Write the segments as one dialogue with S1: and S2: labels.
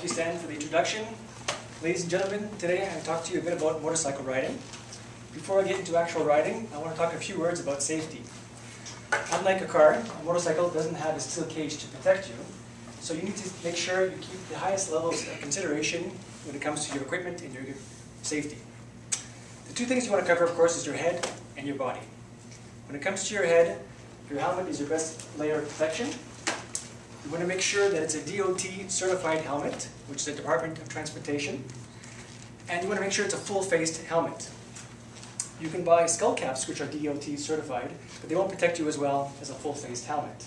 S1: please stand for the introduction. Ladies and gentlemen, today I'm going to talk to you a bit about motorcycle riding. Before I get into actual riding, I want to talk a few words about safety. Unlike a car, a motorcycle doesn't have a steel cage to protect you, so you need to make sure you keep the highest levels of consideration when it comes to your equipment and your safety. The two things you want to cover, of course, is your head and your body. When it comes to your head, your helmet is your best layer of protection. You want to make sure that it's a DOT certified helmet, which is the Department of Transportation, and you want to make sure it's a full-faced helmet. You can buy skull caps which are DOT certified, but they won't protect you as well as a full-faced helmet.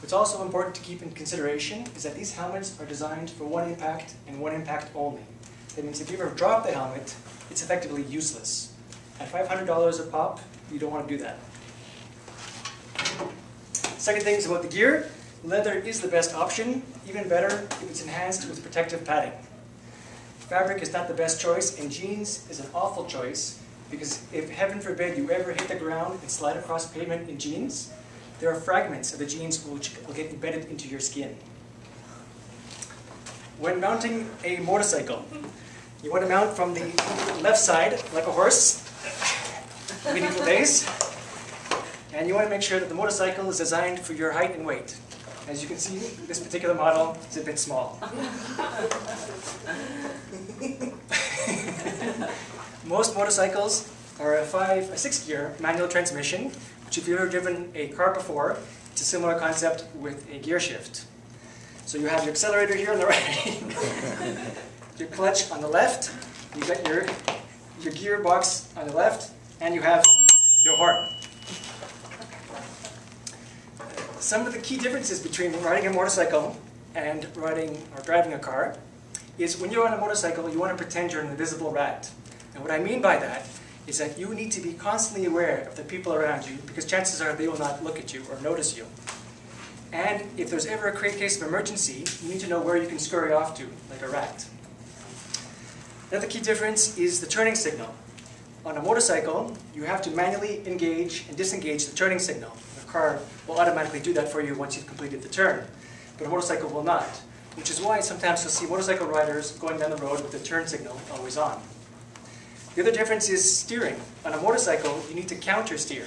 S1: What's also important to keep in consideration is that these helmets are designed for one impact and one impact only. That means if you ever drop the helmet, it's effectively useless. At $500 a pop, you don't want to do that. Second thing is about the gear. Leather is the best option, even better if it's enhanced with protective padding. Fabric is not the best choice, and jeans is an awful choice, because if, heaven forbid, you ever hit the ground and slide across pavement in jeans, there are fragments of the jeans which will get embedded into your skin. When mounting a motorcycle, you want to mount from the left side, like a horse, medieval days, and you want to make sure that the motorcycle is designed for your height and weight. As you can see, this particular model is a bit small. Most motorcycles are a 6-gear manual transmission, which if you've ever driven a car before, it's a similar concept with a gear shift. So you have your accelerator here on the right, your clutch on the left, you got your gearbox on the left, and you have your horn. Some of the key differences between riding a motorcycle and riding or driving a car is when you're on a motorcycle, you want to pretend you're an invisible rat. And what I mean by that is that you need to be constantly aware of the people around you, because chances are they will not look at you or notice you. And if there's ever a case of emergency, you need to know where you can scurry off to, like a rat. Another key difference is the turning signal. On a motorcycle, you have to manually engage and disengage the turning signal. A car will automatically do that for you once you've completed the turn, but a motorcycle will not, which is why sometimes you'll see motorcycle riders going down the road with the turn signal always on. The other difference is steering. On a motorcycle, you need to counter steer,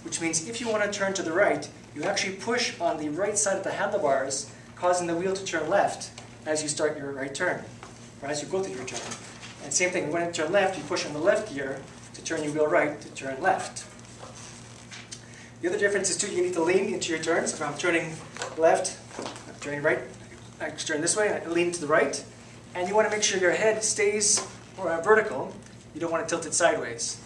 S1: which means if you want to turn to the right, you actually push on the right side of the handlebars, causing the wheel to turn left as you start your right turn, or as you go through your turn. And same thing, when you turn left, you push on the left gear to turn your wheel right to turn left. The other difference is too, you need to lean into your turns. So if I'm turning left, I'm turning right, I turn this way, I lean to the right. And you want to make sure your head stays vertical. You don't want to tilt it sideways.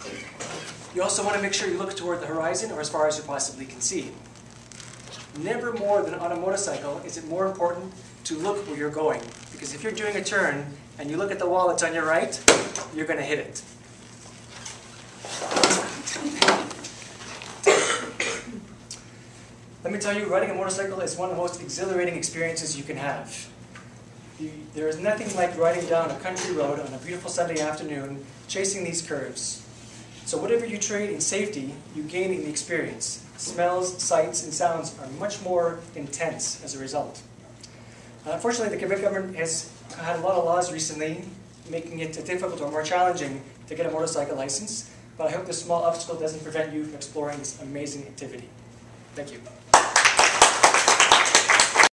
S1: You also want to make sure you look toward the horizon or as far as you possibly can see. Never more than on a motorcycle is it more important to look where you're going. Because if you're doing a turn and you look at the wall that's on your right, you're going to hit it. Let me tell you, riding a motorcycle is one of the most exhilarating experiences you can have. There is nothing like riding down a country road on a beautiful Sunday afternoon, chasing these curves. So whatever you trade in safety, you gain in the experience. Smells, sights, and sounds are much more intense as a result. Unfortunately, the Quebec government has had a lot of laws recently, making it difficult or more challenging to get a motorcycle license, but I hope this small obstacle doesn't prevent you from exploring this amazing activity. Thank you.